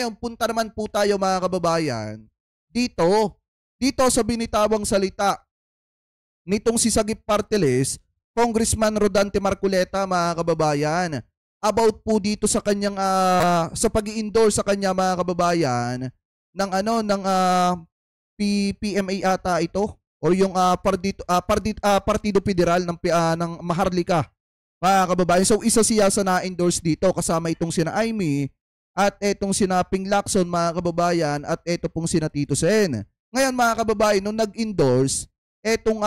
ngayon, punta naman po tayo mga kababayan dito sa binitawang salita nitong si Sagip Parteles, Congressman Rodante Marcoleta mga kababayan, about po dito sa kanyang sa pag-i-endorse sa kanya mga kababayan ng PMA ata ito or yung Partido Federal ng Maharlika mga kababayan. So isa siya sa na-endorse dito kasama itong sina Aimee at etong sina Ping Lacson mga kababayan at eto pong sina Tito Sen. Ngayon mga kababayan, nung nag-endorse etong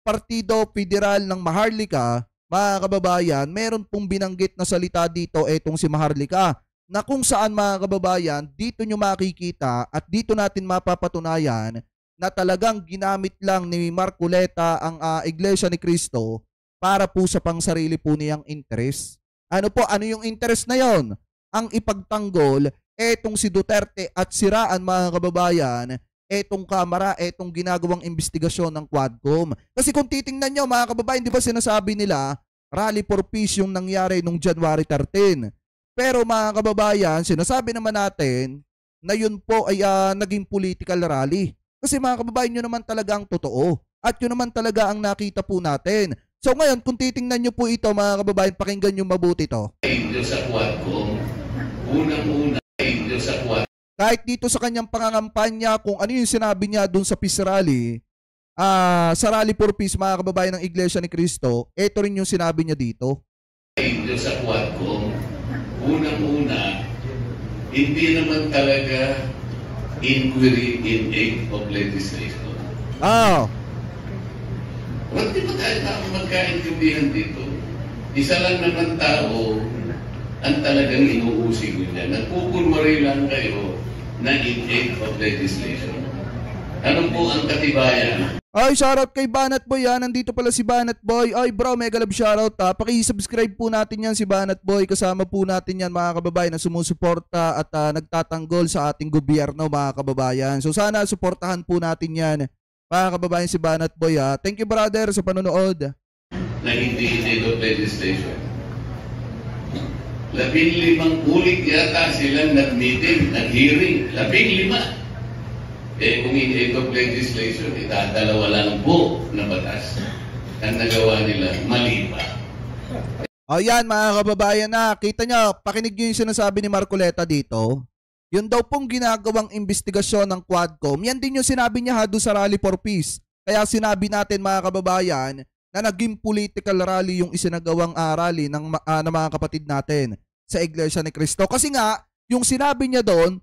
Partido Federal ng Maharlika, mga kababayan, meron pong binanggit na salita dito etong si Maharlika na kung saan mga kababayan, dito nyo makikita at dito natin mapapatunayan na talagang ginamit lang ni Marcoleta ang Iglesia ni Cristo para po sa pangsarili po niyang interest. Ano yung interest na yon? Ang ipagtanggol etong si Duterte at siraan mga kababayan etong kamera, etong ginagawang investigasyon ng Quadcom. Kasi kung titingnan nyo mga kababayan, di ba sinasabi nila Rally for Peace yung nangyari nung January 13. Pero mga kababayan, sinasabi naman natin na yun po ay naging political rally. Kasi mga kababayan, yun naman talaga ang totoo. At yun naman talaga ang nakita po natin. So ngayon, kung titingnan nyo po ito mga kababayan, pakinggan nyo mabuti ito. Sa Quadcom, unang-una sa Quadcom. Kahit dito sa kanyang pangangampanya, kung ano yung sinabi niya dun sa Peace Rally, sa Rally for Peace, mga kababayan ng Iglesia ni Cristo, ito rin yung sinabi niya dito. Sa Quadcom, unang-una, hindi naman talaga inquiry in aid of legislation. Ba't di ba tayo magkaintindihan dito? Isa lang naman tao ang talagang inuusig niya. Nagpupunwari lang kayo na in aid of legislation. Ano po ang katibayan? Ay, shoutout kay Banat Boy ha. Nandito pala si Banat Boy. Ay bro, mega love shoutout ha. Paki-subscribe po natin yan si Banat Boy. Kasama po natin yan mga kababayan na sumusuporta at nagtatanggol sa ating gobyerno mga kababayan. So sana suportahan po natin yan mga kababayan si Banat Boy ha. Thank you brother sa panonood. Na hindi in aid of legislation. 15 ulit yata silang nag-meeting, nag-hearing. 15. Kung in aid of legislation, itadalawa lang po na batas. Ang nagawa nila, mali pa. Ayan mga kababayan na, kita nyo, pakinig nyo yung sinasabi ni Marcoleta dito. Yun daw pong ginagawang investigasyon ng Quadcom, yan din yung sinabi niya doon sa Rally for Peace. Kaya sinabi natin mga kababayan, na naging political rally yung isinagawang rally ng mga kapatid natin sa Iglesia ni Cristo. Kasi nga, yung sinabi niya doon,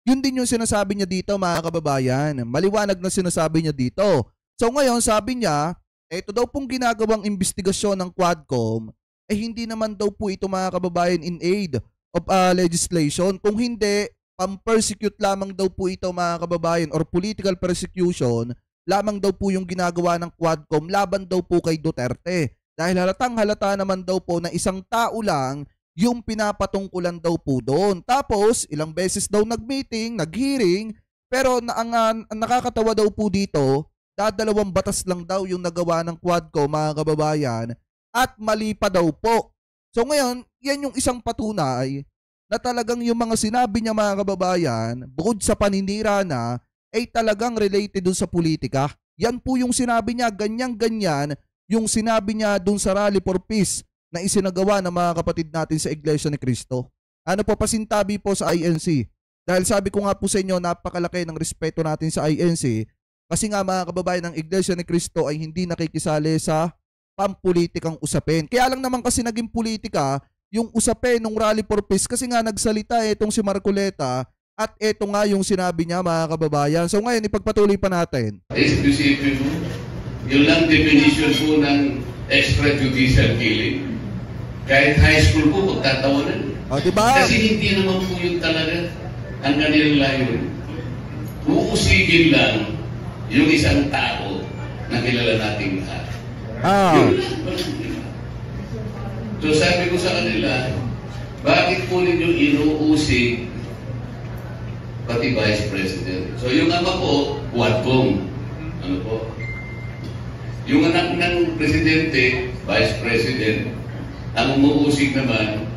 yun din yung sinasabi niya dito mga kababayan. Maliwanag na sinasabi niya dito. So ngayon, sabi niya, ito daw pong ginagawang investigasyon ng Quadcom, hindi naman daw po ito mga kababayan in aid of legislation. Kung hindi, pam-persecute lamang daw po ito mga kababayan or political persecution lamang daw po yung ginagawa ng Quadcom laban daw po kay Duterte. Dahil halatang halata naman daw po na isang tao lang yung pinapatungkulan daw po doon. Tapos, ilang beses daw nag-meeting, nag-hearing, pero ang nakakatawa daw po dito, dadalawang batas lang daw yung nagawa ng Quadcom mga kababayan at mali pa daw po. So ngayon, yan yung isang patunay na talagang yung mga sinabi niya mga kababayan, bukod sa paninira na, ay talagang related dun sa politika. Yan po yung sinabi niya, ganyan-ganyan yung sinabi niya dun sa Rally for Peace na isinagawa ng mga kapatid natin sa Iglesia ni Cristo. Ano po, pasintabi po sa INC. Dahil sabi ko nga po sa inyo, napakalaki ng respeto natin sa INC kasi nga mga kababayan ng Iglesia ni Cristo ay hindi nakikisali sa pampolitikang usapin. Kaya lang naman kasi naging politika yung usapin ng Rally for Peace kasi nga nagsalita itong si Marcoleta. At ito nga yung sinabi niya mga kababayan. So ngayon, ipagpatuloy pa natin. Isipin mo, yun lang definition po ng extrajudicial killing. Kahit high school po, magtatawanan. Diba? Kasi hindi naman po yun talaga ang kanilang layunin. Uusigin lang yung isang tao na kilala nating lahat. Yun lang. So sabi ko sa kanila, bakit po ninyo inuusig pati Vice President? So yung ama po, Quadcom. Ano po? Yung anak ng Presidente, Vice President, ang umuusig naman,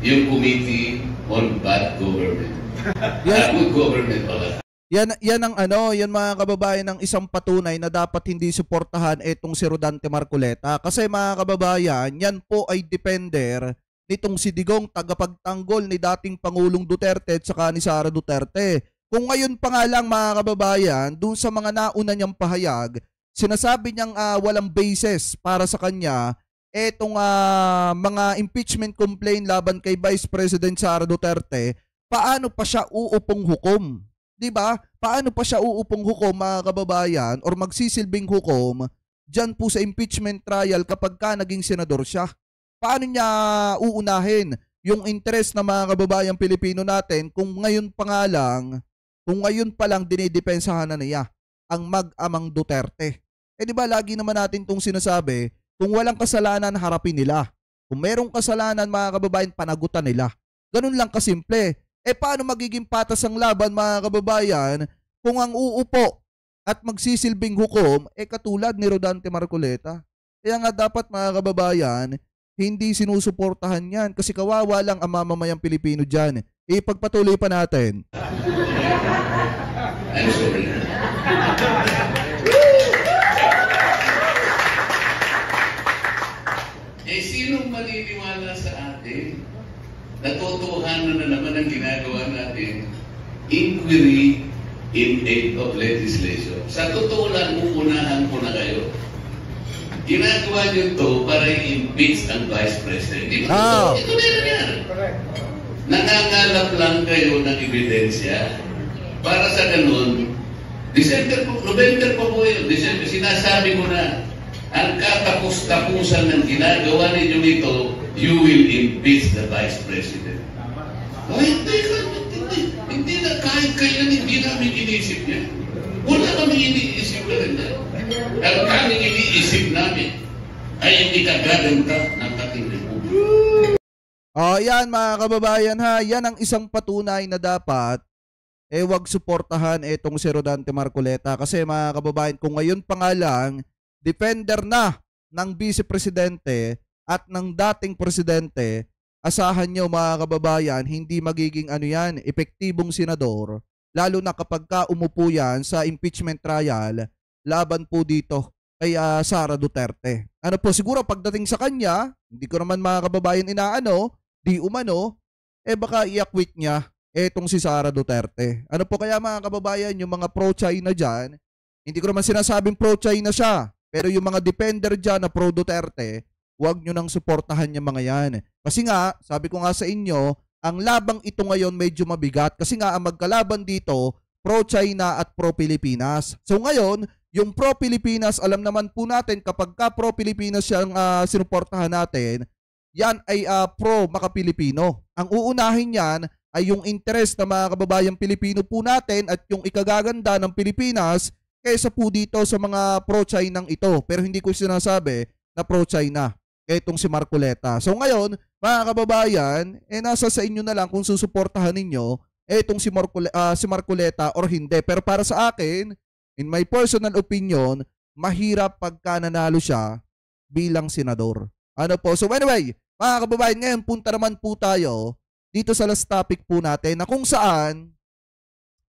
yung Committee on Bad Government. Good government pala. Yan ang ano, yan mga kababayan ng isang patunay na dapat hindi suportahan itong si Rodante Marcoleta. Kasi mga kababayan, yan po ay defender nitong si Digong, tagapagtanggol ni dating Pangulong Duterte at saka ni Sara Duterte. Kung ngayon pa nga lang mga kababayan, dun sa mga nauna niyang pahayag, sinasabi niyang walang basis para sa kanya etong mga impeachment complaint laban kay Vice President Sara Duterte, paano pa siya uupong hukom? 'Di ba? Paano pa siya uupong hukom mga kababayan or magsisilbing hukom diyan po sa impeachment trial kapag ka naging senador siya? Paano niya uunahin yung interest ng mga kababayang Pilipino natin kung ngayon pa lang dinidepensahan na niya ang mag-amang Duterte? Eh 'di ba lagi naman natin tong sinasabi, kung walang kasalanan harapin nila. Kung merong kasalanan mga kababayan panagutan nila. Ganun lang kasimple. Eh paano magiging patas ang laban mga kababayan kung ang uupo at magsisilbing hukom katulad ni Rodante Marcoleta? Kaya nga dapat mga kababayan, hindi sinusuportahan yan kasi kawawa lang ang mamamayang Pilipino dyan. Ipagpatuloy pa natin. I'm sorry. Sinong maniniwala sa atin? Natotohanan na naman ang ginagawa natin, inquiry in aid of legislation. Sa totoo lang, uunahan ko na kayo. Ginagawa nyo to para i-impeach ang Vice President. Ito na yan. Nangangalap lang kayo ng ebidensya para sa ganun. November pa po yun. December, sinasabi ko na ang katapos-tapusan ng ginagawa ninyo ito, you will impeach the Vice President. Ay, hindi na kahit kailan hindi namin iniisip yan. Wala kami iniisip na rin yan. Ang kaming iniisip namin ay yung ikagaganda ng ating republika. Yan mga kababayan ha, yan ang isang patunay na dapat wag suportahan itong si Rodante Marcoleta. Kasi mga kababayan, kung ngayon pa nga lang, defender na ng Vice Presidente at ng dating presidente, asahan nyo mga kababayan, hindi magiging epektibong senador, lalo na kapag ka umupo yan sa impeachment trial, laban po dito kay Sara Duterte. Ano po, siguro pagdating sa kanya, hindi ko naman mga kababayan di umano, baka i-acquit niya etong si Sara Duterte. Ano po kaya mga kababayan, yung mga pro-China dyan, hindi ko naman sinasabing pro-China siya, pero yung mga defender dyan na pro-Duterte, huwag nyo nang suportahan yung mga yan. Kasi nga, sabi ko nga sa inyo, ang labang ito ngayon medyo mabigat. Kasi nga, ang magkalaban dito, pro-China at pro-Pilipinas. So ngayon, yung pro-Pilipinas, alam naman po natin, kapag ka pro-Pilipinas siyang sinuportahan natin, yan ay pro-Maka-Pilipino. Ang uunahin yan ay yung interest ng mga kababayang Pilipino po natin at yung ikagaganda ng Pilipinas kaysa po dito sa mga pro-China ito. Pero hindi ko sinasabi na pro-China itong si Marcoleta. So ngayon, mga kababayan, nasa sa inyo na lang kung susuportahan ninyo itong si Marcoleta or hindi. Pero para sa akin, in my personal opinion, mahirap pagka nanalo siya bilang senador. Ano po? So anyway, mga kababayan, ngayon punta naman po tayo dito sa last topic po natin na kung saan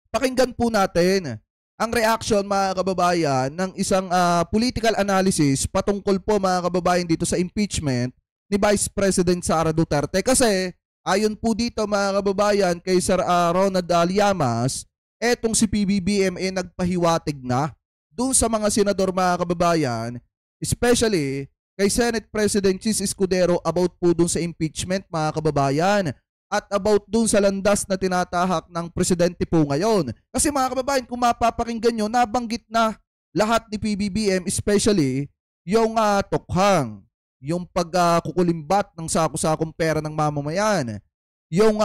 pakinggan po natin ang reaction mga kababayan ng isang political analysis patungkol po mga kababayan dito sa impeachment ni Vice President Sara Duterte. Kasi ayon po dito mga kababayan kay Sir Ronald Llamas, etong si PBBM nagpahiwatig na doon sa mga senador mga kababayan, especially kay Senate President Chis Escudero about po doon sa impeachment mga kababayan. At about dun sa landas na tinatahak ng presidente po ngayon. Kasi mga kababayan, kung mapapakinggan nyo, nabanggit na lahat ni PBBM, especially yung tukhang, yung pagkukulimbat ng sako-sakong pera ng mamamayan, yung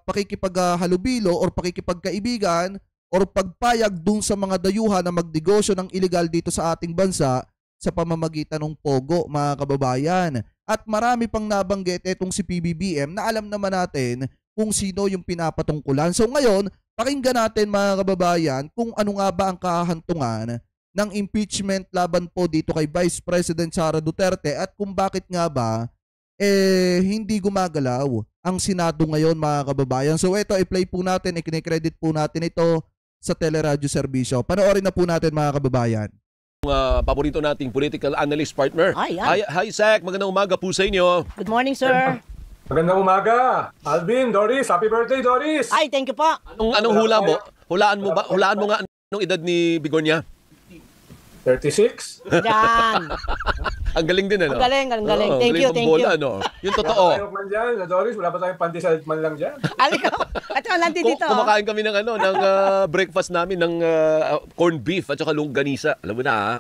pakikipaghalubilo or pakikipagkaibigan or pagpayag dun sa mga dayuhan na magnegosyo ng illegal dito sa ating bansa sa pamamagitan ng Pogo, mga kababayan. At marami pang nabanggit itong si PBBM na alam naman natin kung sino yung pinapatungkulan. So ngayon, pakinggan natin mga kababayan kung ano nga ba ang kahantungan ng impeachment laban po dito kay Vice President Sara Duterte at kung bakit nga ba hindi gumagalaw ang Senado ngayon, mga kababayan. So ito, i-play po natin, i-credit po natin ito sa teleradyo serbisyo. Panoorin na po natin, mga kababayan. Paborito nating political analyst partner. Hi, Sec. Magandang umaga po sa inyo. Good morning, sir. Magandang umaga. Alvin, Doris, happy birthday, Doris. Ay, thank you po. Anong hula mo? Hulaan mo nga anong edad ni Bigornia? 36. Yan. Ang galing din, ano? Ang galing. Thank you. Bola, no? Yung totoo. Ayaw man dyan, Doris, wala pa tayong pandesal man lang dyan. Aliko. At saka nanti dito. Kumakain kami ng breakfast namin ng corned beef at saka longganisa. Alam mo na, ha?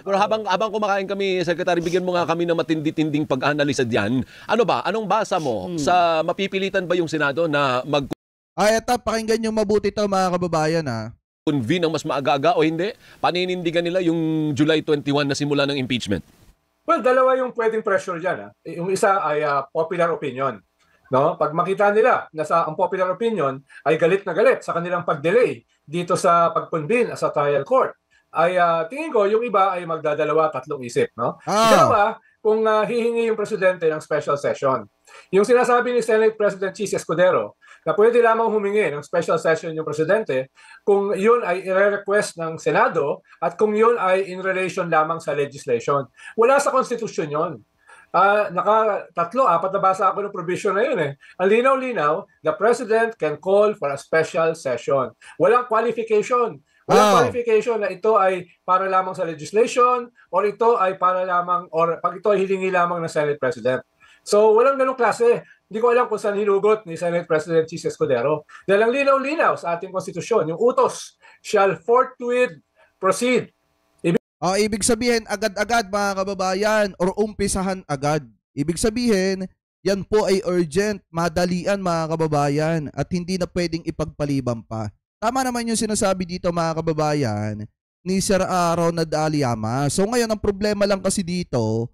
Pero habang kumakain kami, Secretary, bigyan mo nga kami ng matindi-tinding pag-analisa diyan. Ano ba? Anong basa mo? Sa mapipilitan ba yung Senado na Eto, pakinggan nyo mabuti to, mga kababayan, ha? convene ng mas maaga-aga o hindi? Paninindigan nila yung July 21 na simula ng impeachment? Well, dalawa yung pwedeng pressure dyan. Yung isa ay popular opinion. No? Pag makita nila na ang popular opinion ay galit na galit sa kanilang pag-delay dito sa pag-convene sa trial court, ay tingin ko yung iba ay magdadalawa, tatlong isip. No? Ikalawa, kung hihingi yung presidente ng special session. Yung sinasabi ni Senate President Chis Escudero na pwede lamang humingi ng special session yung presidente kung yun ay i-request ng Senado at kung yun ay in relation lamang sa legislation. Wala sa konstitusyon yun. Apat na basa ako ng provision na yun. Ang linaw-linaw, the president can call for a special session. Walang qualification. Walang qualification na ito ay para lamang sa legislation or ito ay para lamang or pag ito ay hilingi lamang ng Senate President. So walang ganong klase. Hindi ko alam kung saan hinugot ni Senate President Chis Escudero. Dahil ang linaw-linaw sa ating konstitusyon, yung utos shall forthwith proceed. Ibig sabihin, agad-agad, mga kababayan, or umpisahan agad. Ibig sabihin, yan po ay urgent, madalian, mga kababayan, at hindi na pwedeng ipagpaliban pa. Tama naman yung sinasabi dito, mga kababayan, ni Sir Ronald Aliama. So ngayon, ang problema lang kasi dito,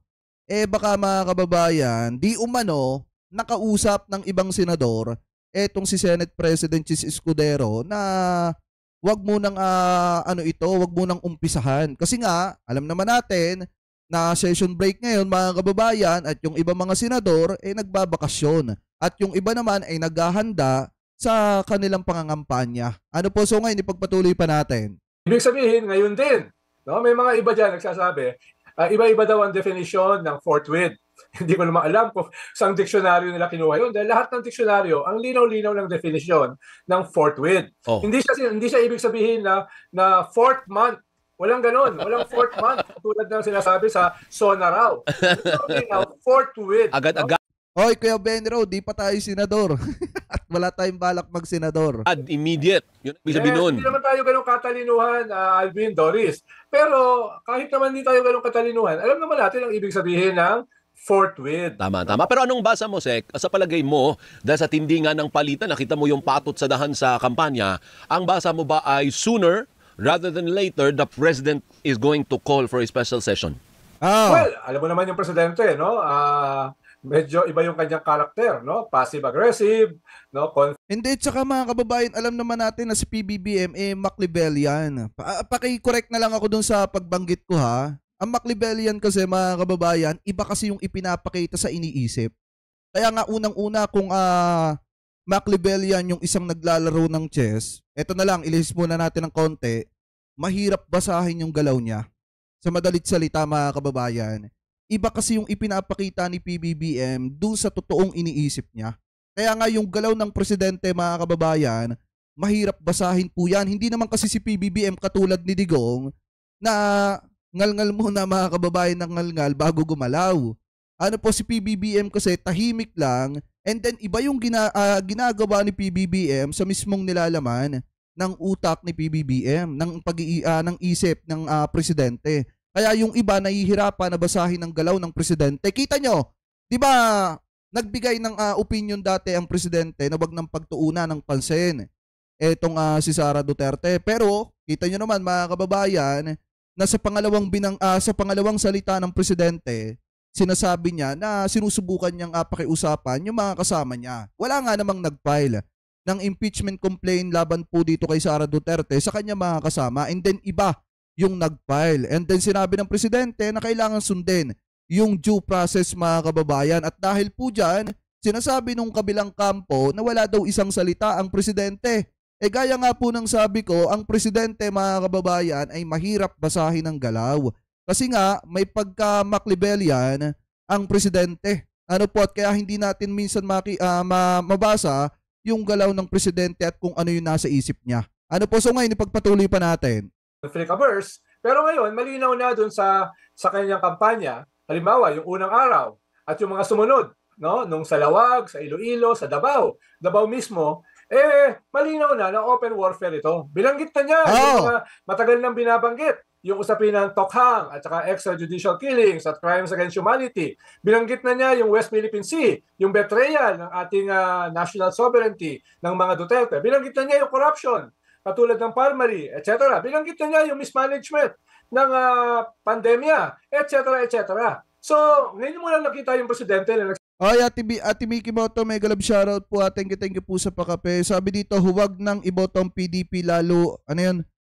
baka mga kababayan, di umano, nakausap ng ibang senador, etong si Senate President Chis Escudero, na wag mo nang wag mo nang umpisahan. Kasi nga, alam naman natin na session break ngayon, mga kababayan, at yung ibang mga senador ay nagbabakasyon. At yung iba naman ay naghahanda sa kanilang pangangampanya. Ano po, so ngayon ipagpatuloy pa natin. Ibig sabihin, ngayon din, no? May mga iba dyan nagsasabi, iba-iba daw ang definition ng forthwith. Hindi ko naman alam kung saang diksyonaryo nila kinuha yun. Dahil lahat ng diksyonaryo, ang linaw-linaw ng definition ng forthwith. Hindi siya ibig sabihin na fourth month. Walang ganon. Walang fourth month. Tulad ng sinasabi sa SONA raw. Forthwith. Agad-agad. Hoy, Kuya Benro, di pa tayo senador. At wala tayong balak mag-senador. Immediate. Yun ang sabihin nun. Hindi naman tayo ganong katalinuhan, Alvin, Doris. Pero kahit naman hindi tayo ganong katalinuhan, alam naman natin ang ibig sabihin ng forthwith. Tama. Pero anong basa mo, Sek? Sa palagay mo, dahil sa tindi nga ng palitan, nakita mo yung patot sa dahan sa kampanya, ang basa mo ba ay sooner rather than later, the president is going to call for a special session? Well, alam mo naman yung presidente, no? Medyo iba yung kanyang karakter, no? Passive-aggressive, no? Hindi, tsaka mga kababayan, alam naman natin na si PBBM Machiavellian. Paki-correct na lang ako dun sa pagbanggit ko, ha? Ang Machiavellian kasi, mga kababayan, iba kasi yung ipinapakita sa iniisip. Kaya nga unang-una kung Machiavellian yung isang naglalaro ng chess, eto na lang, ilihis muna natin ng konti, mahirap basahin yung galaw niya. Sa madalit salita, mga kababayan, iba kasi yung ipinapakita ni PBBM doon sa totoong iniisip niya. Kaya nga yung galaw ng presidente, mga kababayan, mahirap basahin po yan. Hindi naman kasi si PBBM katulad ni Digong na ngal-ngal muna, mga kababayan, ng ngal-ngal bago gumalaw. Ano po, si PBBM kasi tahimik lang, and then iba yung ginagawa ni PBBM sa mismong nilalaman ng utak ni PBBM, ng isip ng presidente. Kaya yung iba nahihirapan na basahin ang galaw ng presidente. Kita nyo, di ba, nagbigay ng opinion dati ang presidente na wag ng pagtuunan ng pansin etong si Sara Duterte. Pero kita nyo naman, mga kababayan, na sa pangalawang salita ng presidente, sinasabi niya na sinusubukan niyang pakiusapan yung mga kasama niya. Wala nga namang nag-file ng impeachment complaint laban po dito kay Sara Duterte sa kanya mga kasama, and then iba yung nag-file. And then sinabi ng presidente na kailangan sundin yung due process mga kababayan. At dahil po dyan, sinasabi nung kabilang kampo na wala daw isang salita ang presidente. Gaya nga po ng sabi ko, ang presidente mga kababayan ay mahirap basahin ng galaw. Kasi nga may pagka-Machiavellian ang presidente. Ano po, at kaya hindi natin minsan mabasa yung galaw ng presidente at kung ano yung nasa isip niya. Ano po, so ngayon ipagpatuloy pa natin. Conflict-averse, pero ngayon malinaw na dun sa kanyang kampanya, halimbawa yung unang araw at yung mga sumunod, no, nung sa Lawag, sa Iloilo, sa Davao mismo, malinaw na open warfare ito. Binanggit na niya yung mga matagal nang binabanggit, yung usapin ng tokhang at saka extrajudicial killings at crimes against humanity. Binanggit na niya yung West Philippine Sea, yung betrayal ng ating national sovereignty ng mga Duterte. Binanggit na niya yung corruption, katulad ng Palmari, etc. Binanggit na niya yung mismanagement ng pandemya, etc. etc. So, ngayon mo lang nakita yung presidente na Ay, Ate Mickey Moto, mega love shoutout po. Thank you po sa pakape. Sabi dito, huwag nang iboto ang PDP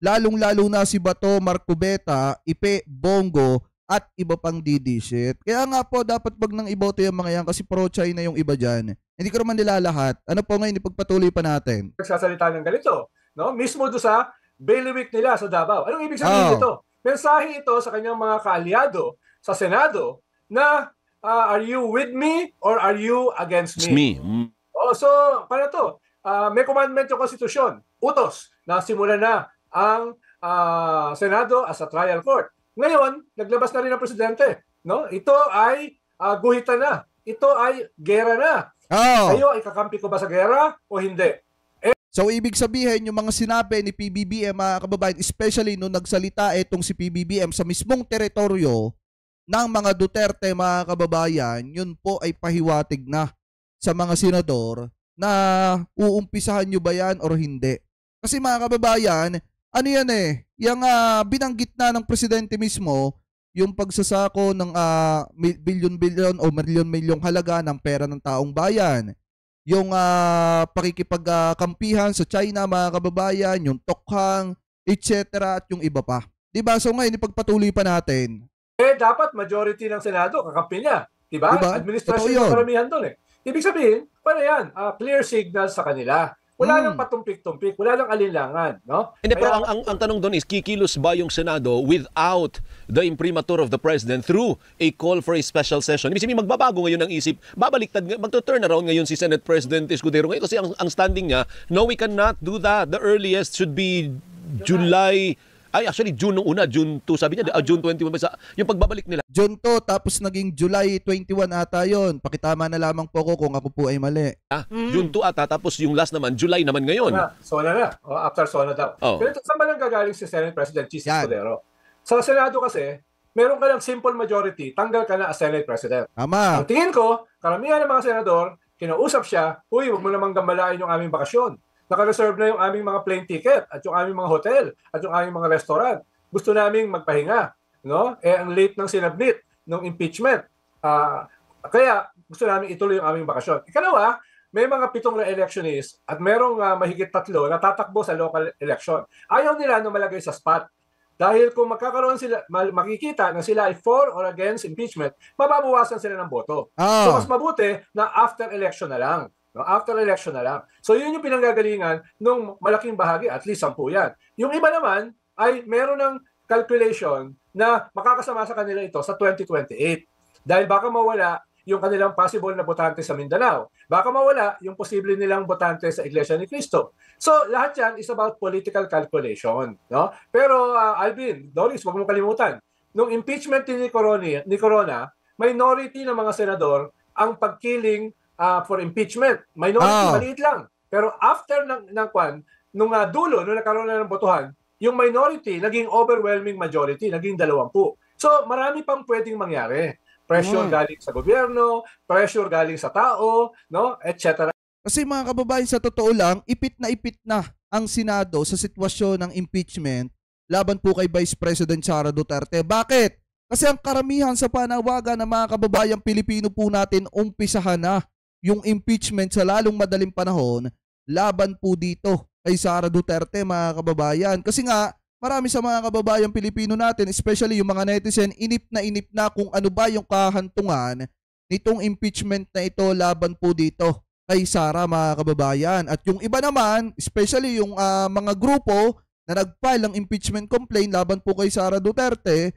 lalong-lalo na si Bato, Marcubeta, Ipe, Bongo, at iba pang DD-shit. Kaya nga po, dapat wag nang iboto yung mga yan kasi pro-China yung iba dyan. Hindi ko naman nilalahat. Ano po ngayon, ipagpatuloy pa natin. nagsasalita ng ganito, no? Mismo do sa bailiwick nila sa Davao. Anong ibig sabihin nito? Mensahe ito sa kanyang mga kaalyado sa Senado na are you with me or are you against me? So, paano to? May commandment yung konstitusyon, utos, na simulan na ang Senado as a trial court. Ngayon, naglabas na rin ang presidente. No? Ito ay guhitan na. Ito ay gera na. Kayo, ikakampi ko ba sa gera o hindi? So, ibig sabihin, yung mga sinabi ni PBBM, mga kababayan, especially nung nagsalita itong si PBBM sa mismong teritoryo ng mga Duterte, mga kababayan, yun po ay pahiwatig na sa mga senador na uumpisahan nyo ba yan or hindi. Kasi mga kababayan, ano yan yung binanggit na ng presidente mismo, yung pagsasako ng bilyon-bilyon o milyon-milyong halaga ng pera ng taong bayan. Yung pakikipagkampihan sa China, mga kababayan, yung tokhang, etc. at yung iba pa. Diba? So ngayon, ipagpatuloy pa natin. Dapat majority ng Senado, kakampi niya. Diba? Administrasyon Totoo yun. ng karamihan doon Ibig sabihin, paano yan? Clear signal sa kanila. Wala nang patumpik-tumpik, wala nang alinlangan, no? Hindi, pero ang tanong doon is, kikilos ba yung Senado without the imprimatur of the President through a call for a special session? Ibig sabihin, magbabago ngayon ang isip, babaliktad, magto-turn around ngayon si Senate President Escudero ngayon kasi ang standing niya, no, we cannot do that. The earliest should be July. Ay, actually, June nung una, June 2, sabi niya, June 21, yung pagbabalik nila. June 2, tapos naging July 21 ata yun. Pakitama na lamang po ko kung ako po ay mali. June 2 ata, tapos yung last naman, July naman ngayon. Sona na. After Sona daw. Pero saan ba nang gagaling si Senate President Chis Escudero? Sa Senado kasi, meron ka lang simple majority, tanggal ka na as Senate President. Tama. Ang tingin ko, karamihan ng mga senador, kinausap siya, huwag mo namang gambalain yung aming bakasyon. Naka-reserve na yung aming mga plane ticket at yung aming mga hotel at yung aming mga restaurant. Gusto naming magpahinga. No? Ang late ng sinabnit ng impeachment. Kaya gusto namin ituloy yung aming bakasyon. Ikalawa, may mga 7 na electionist at merong mahigit 3 na tatakbo sa local election. Ayaw nila na malagay sa spot. Dahil kung magkakaroon sila, makikita na sila ay for or against impeachment, mababawasan sila ng boto. So mas mabuti na after election na lang. No, after election na lang. So yun yung pinanggagalingan ng malaking bahagi, at least 10 yan. Yung iba naman ay meron ng calculation na makakasama sa kanila ito sa 2028. Dahil baka mawala yung kanilang possible na botante sa Mindanao. Baka mawala yung posible nilang botante sa Iglesia ni Cristo. So lahat yan is about political calculation. No? Pero Alvin, Doris, huwag mo kalimutan. Nung impeachment ni Corona, minority ng mga senador ang pagkiling for impeachment. Minority, maliit lang. Pero after nung dulo, nung nagkaroon na ng botohan, yung minority naging overwhelming majority, naging 20. So marami pang pwedeng mangyari. Pressure galing sa gobyerno, pressure galing sa tao, no, etc. Kasi mga kababayan, sa totoo lang, ipit na ang Senado sa sitwasyon ng impeachment laban po kay Vice President Sara Duterte. Bakit? Kasi ang karamihan sa panawagan ng mga kababayang Pilipino po natin, umpisahan na yung impeachment sa lalong madaling panahon laban po dito kay Sara Duterte, mga kababayan. Kasi nga, marami sa mga kababayang Pilipino natin, especially yung mga netizen, inip na kung ano ba yung kahantungan nitong impeachment na ito laban po dito kay Sara, mga kababayan. At yung iba naman, especially yung mga grupo na nag-file ng impeachment complaint laban po kay Sara Duterte,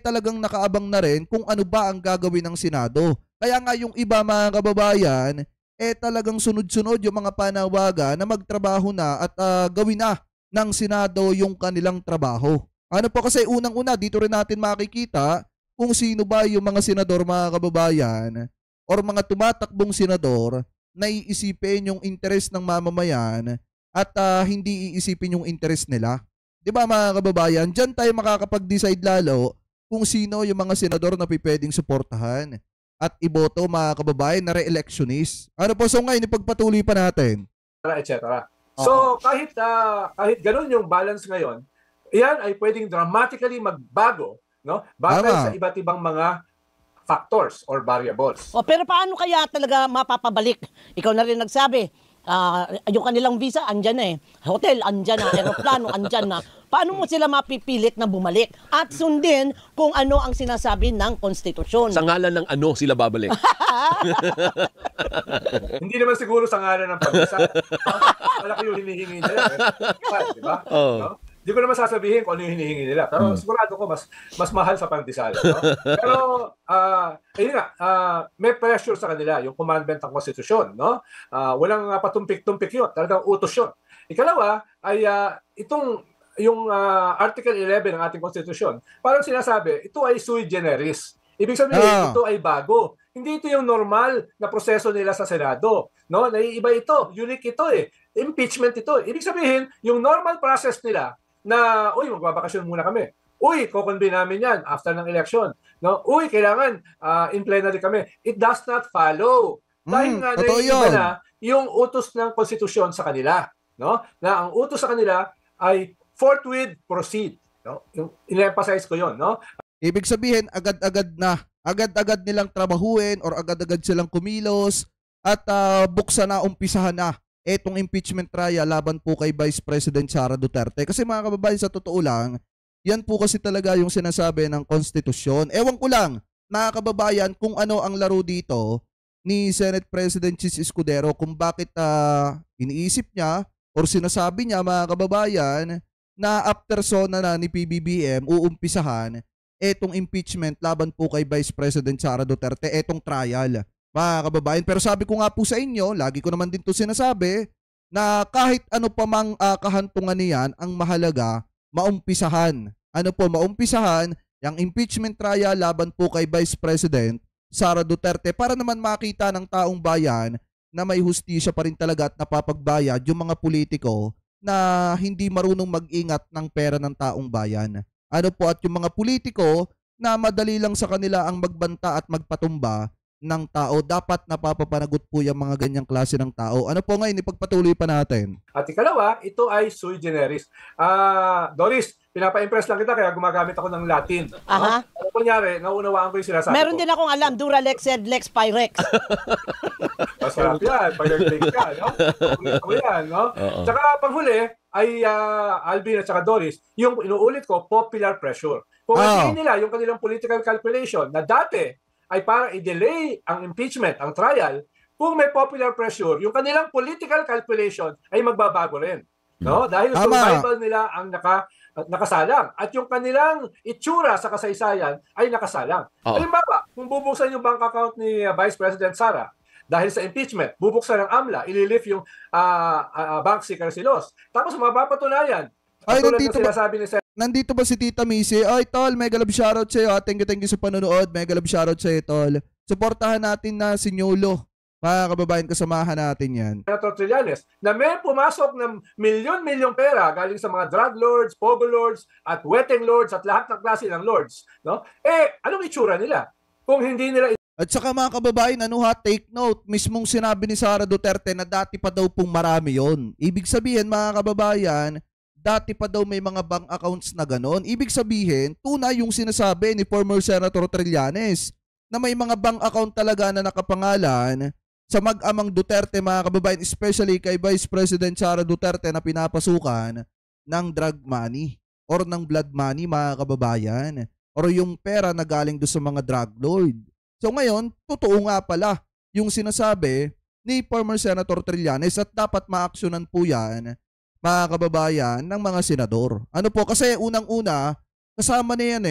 talagang nakaabang na rin kung ano ba ang gagawin ng Senado. Kaya nga yung iba, mga kababayan, talagang sunod-sunod yung mga panawagan na magtrabaho na at gawin na ng Senado yung kanilang trabaho. Ano po kasi unang-una, dito rin natin makikita kung sino ba yung mga senador, mga kababayan, or mga tumatakbong senador na iisipin yung interes ng mamamayan at hindi iisipin yung interes nila. Di ba, mga kababayan? Diyan tayo makakapag-decide lalo kung sino yung mga senador na pwedeng suportahan at iboto, mga kababayan, na re-electionist. Ano po, so ngayon ipagpatuloy pa natin. Etc. So kahit ganun yung balance ngayon, iyan ay pwedeng dramatically magbago, no? Batay sa iba't ibang mga factors or variables. Pero paano kaya talaga mapapabalik? Ikaw na rin nagsabi, yung kanilang visa, andyan na hotel, andyan na, aeroplano, andyan na. Paano mo sila mapipilit na bumalik? At sundin kung ano ang sinasabi ng konstitusyon. Sa ngalan ng ano sila babalik? Hindi naman siguro sa ngalan ng pag-isa. Malaki yung hinihingi nila. Diba? No? Hindi ko naman sasabihin kung ano yung hinihingi nila. Pero sigurado ko mas mahal sa pandesal. No? Pero, ayun nga, may pressure sa kanila, yung commandment ng konstitusyon. No? Walang patumpik-tumpik yun. Talagang utos yun. Ikalawa, ay yung Article 11 ng ating konstitusyon, parang sinasabi, ito ay sui generis. Ibig sabihin, ito ay bago. Hindi ito yung normal na proseso nila sa Senado. No? Naiiba ito. Unique ito Impeachment ito. Ibig sabihin, yung normal process nila na, uy, magbabakasyon muna kami. Uy, kukonvene namin yan after ng election. No? Uy, kailangan in plenary kami. It does not follow. Dahil nga naiiba na yung utos ng konstitusyon sa kanila. No? Na ang utos sa kanila ay forthwith proceed. No? In-emphasize ko yon, no? Ibig sabihin, agad-agad nilang trabahuin or agad-agad silang kumilos at buksan na, umpisahan na etong impeachment trial laban po kay Vice President Sara Duterte. Kasi mga kababayan, sa totoo lang, yan po kasi talaga yung sinasabi ng konstitusyon. Ewan ko lang, mga kababayan, kung ano ang laro dito ni Senate President Chis Escudero, kung bakit iniisip niya or sinasabi niya, mga kababayan, na after sona na ni PBBM, uumpisahan etong impeachment laban po kay Vice President Sara Duterte, etong trial, mga kababayan. Pero sabi ko nga po sa inyo, lagi ko naman din to sinasabi, na kahit ano pa mang kahantungan niyan, ang mahalaga, maumpisahan. Ano po, maumpisahan yung impeachment trial laban po kay Vice President Sara Duterte para naman makita ng taong bayan na may hustisya pa rin talaga at napapagbayad yung mga politiko na hindi marunong mag-ingat ng pera ng taong bayan. Ano po, at yung mga politiko na madali lang sa kanila ang magbanta at magpatumba ng tao, dapat napapapanagot po yung mga ganyang klase ng tao. Ano po ngayon, ipagpatuloy pa natin. At ikalawa, ito ay sui generis. Doris, pinapa-impress lang kita kaya gumagamit ako ng Latin. Aha. Ano kunyari, naunawaan ko yung sinasabi ko. Meron din akong alam, Duralex sed lex pyrex. Masarap yan, pag-break ka, no? Ako yan, no? Tsaka panghuli, ay Alvin at saka Doris, yung inuulit ko, popular pressure. Kung hindi nila yung kanilang political calculation na dati ay para i-delay ang impeachment, ang trial, kung may popular pressure, yung kanilang political calculation ay magbabago rin. No? Dahil survival nila ang nakasalang. At yung kanilang itsura sa kasaysayan ay nakasalang. Halimbawa, kung bubuksan yung bank account ni Vice President Sara, dahil sa impeachment, bubuksan ng AMLA, ililift yung bank secrecy laws. Tapos mapapatunayan, nandito ba si Tita Missy? Ay, tol, mega love shoutout sa'yo. Thank you sa panonood. Mega love shoutout sa'yo, tol. Suportahan natin na si Nyolo. Mga kababayan, kasamahan natin yan. Senator Trillanes, na may pumasok ng milyon-milyong pera galing sa mga drug lords, pogo lords, at wedding lords, at lahat ng klase ng lords. No? Anong itsura nila? Kung hindi nila... At saka mga kababayan, take note, mismong sinabi ni Sara Duterte na dati pa daw pong marami yon. Ibig sabihin, mga kababayan, dati pa daw may mga bank accounts na ganon. Ibig sabihin, tunay yung sinasabi ni former Senator Trillanes na may mga bank account talaga na nakapangalan sa mag-amang Duterte, mga kababayan, especially kay Vice President Sara Duterte na pinapasukan ng drug money or ng blood money, mga kababayan, or yung pera na galing doon sa mga drug lord. So ngayon, totoo nga pala yung sinasabi ni former Senator Trillanes at dapat maaksyonan po yan, mga kababayan, ng mga senador. Ano po, kasi unang-una, kasama na yan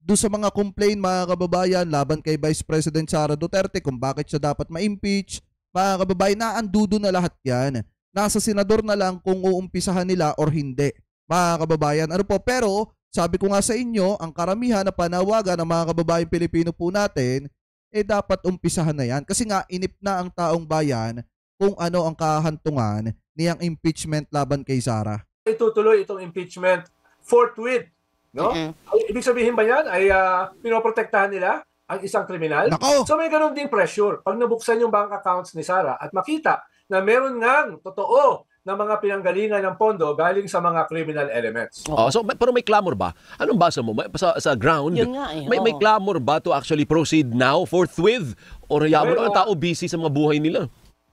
doon sa mga complaint, mga kababayan, laban kay Vice President Sara Duterte kung bakit siya dapat ma-impeach. Mga kababayan, naandudo na lahat yan. Nasa senador na lang kung uumpisahan nila or hindi, mga kababayan. Ano po, pero sabi ko nga sa inyo, ang karamihan na panawagan ng mga kababayan Pilipino po natin, dapat umpisahan na yan. Kasi nga, inip na ang taong bayan kung ano ang kahantungan niyang impeachment laban kay Sara. Itutuloy itong impeachment forthwith. No? Ibig sabihin ba yan ay pinoprotektahan nila ang isang kriminal? Nako! So may ganun ding pressure. Pag nabuksan yung bank accounts ni Sara at makita na meron ngang totoo na mga pinanggalingan ng pondo galing sa mga criminal elements. So pero may clamor ba? Anong basa mo? Sa ground? Yun nga May clamor ba to actually proceed now, forthwith? O hayaan mo na ang tao busy sa mga buhay nila?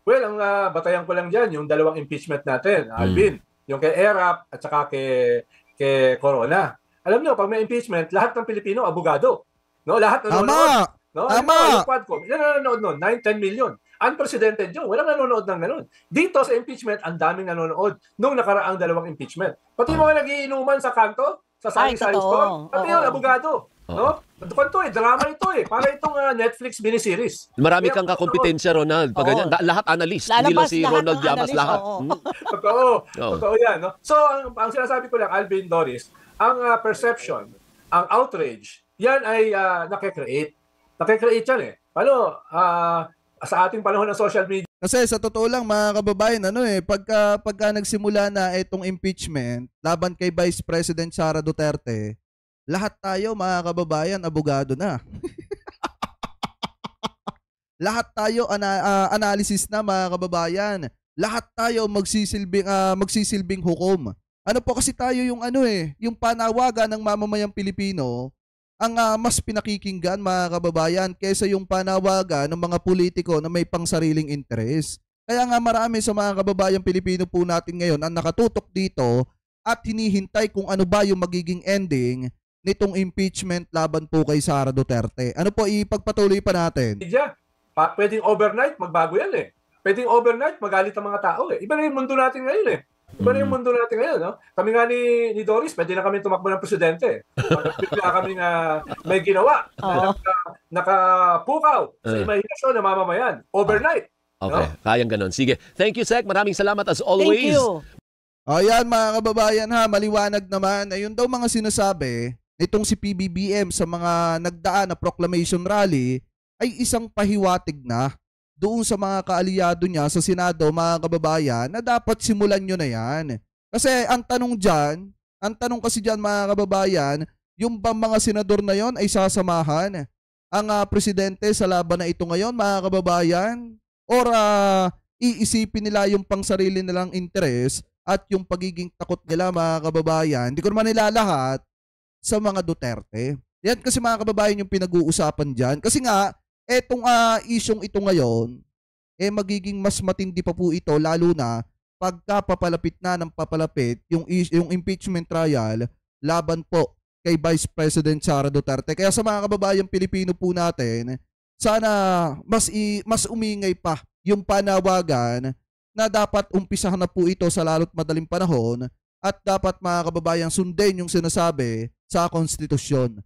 Well, ang batayan ko lang dyan, yung dalawang impeachment natin, Alvin. Yung kay ERAP at saka kay Corona. Alam niyo, pag may impeachment, lahat ng Pilipino, abogado. No? Lahat nanonood. No? Tama! Yung Quadcom, ilan na nanonood nun? 9-10 million. Unprecedented yun. Walang nanonood ng ganun. Dito sa impeachment, ang daming nanonood nung nakaraang dalawang impeachment. Pati mga nagiinuman sa kanto, sa sari-sari store, pati yun, abogado. No? Kwanto drama ito Para itong Netflix miniseries. Marami kang kakompetensya, Ronald. Pag ganyan, lahat analyst. Hindi lang si Ronald Llamas lahat. Totoo yan. No? So, ang sinasabi ko lang, Alvin, Doris, ang perception, ang outrage, yan ay nakikreate. Nakikreate yan Paano, sa ating panahon ng social media, kasi sa totoo lang, mga kababayan, pagka nagsimula na itong impeachment laban kay Vice President Sara Duterte, lahat tayo, mga kababayan, abogado na. Lahat tayo analysis na, mga kababayan. Lahat tayo magsisilbing hukom. Ano po kasi tayo yung yung panawagan ng mamamayang Pilipino ang mas pinakikinggan, mga kababayan, kaysa yung panawagan ng mga politiko na may pangsariling interes. Kaya nga marami sa mga kababayang Pilipino po natin ngayon ang nakatutok dito at hinihintay kung ano ba yung magiging ending nitong impeachment laban po kay Sara Duterte. Ano po, ipagpatuloy pa natin? Pwedeng overnight, magbago yan Pwedeng overnight, magalit ang mga tao Iba na yung mundo natin ngayon Iba na yung mundo natin ngayon, no? Kami nga ni Doris, pwede na kami tumakbo ng presidente. Bigla kami may ginawa na nakapukaw sa imahinasyon ng mamamayan. Overnight. Okay, kayang ganon. Sige. Thank you, Sec. Maraming salamat as always. Thank you. Ayan, mga kababayan, maliwanag naman. Ayun daw mga sinasabi nitong si PBBM sa mga nagdaan na proclamation rally ay isang pahiwatig na doon sa mga kaalyado niya sa Senado, mga kababayan, na dapat simulan nyo na yan. Kasi ang tanong kasi dyan, mga kababayan, yung ba mga senador na yon ay sasamahan ang presidente sa laban na ito ngayon, mga kababayan? Or iisipin nila yung pangsarili nilang interes at yung pagiging takot nila, mga kababayan? Hindi ko naman nilalahat sa mga Duterte. Yan kasi, mga kababayan, yung pinag-uusapan dyan. Kasi nga, etong isyong ito ngayon, magiging mas matindi pa po ito, lalo na pagka papalapit na ng papalapit yung impeachment trial laban po kay Vice President Sara Duterte. Kaya sa mga kababayang Pilipino po natin, sana mas umingay pa yung panawagan na dapat umpisahan na po ito sa lalo't madaling panahon at dapat, mga kababayang, sundin yung sinasabi sa konstitusyon.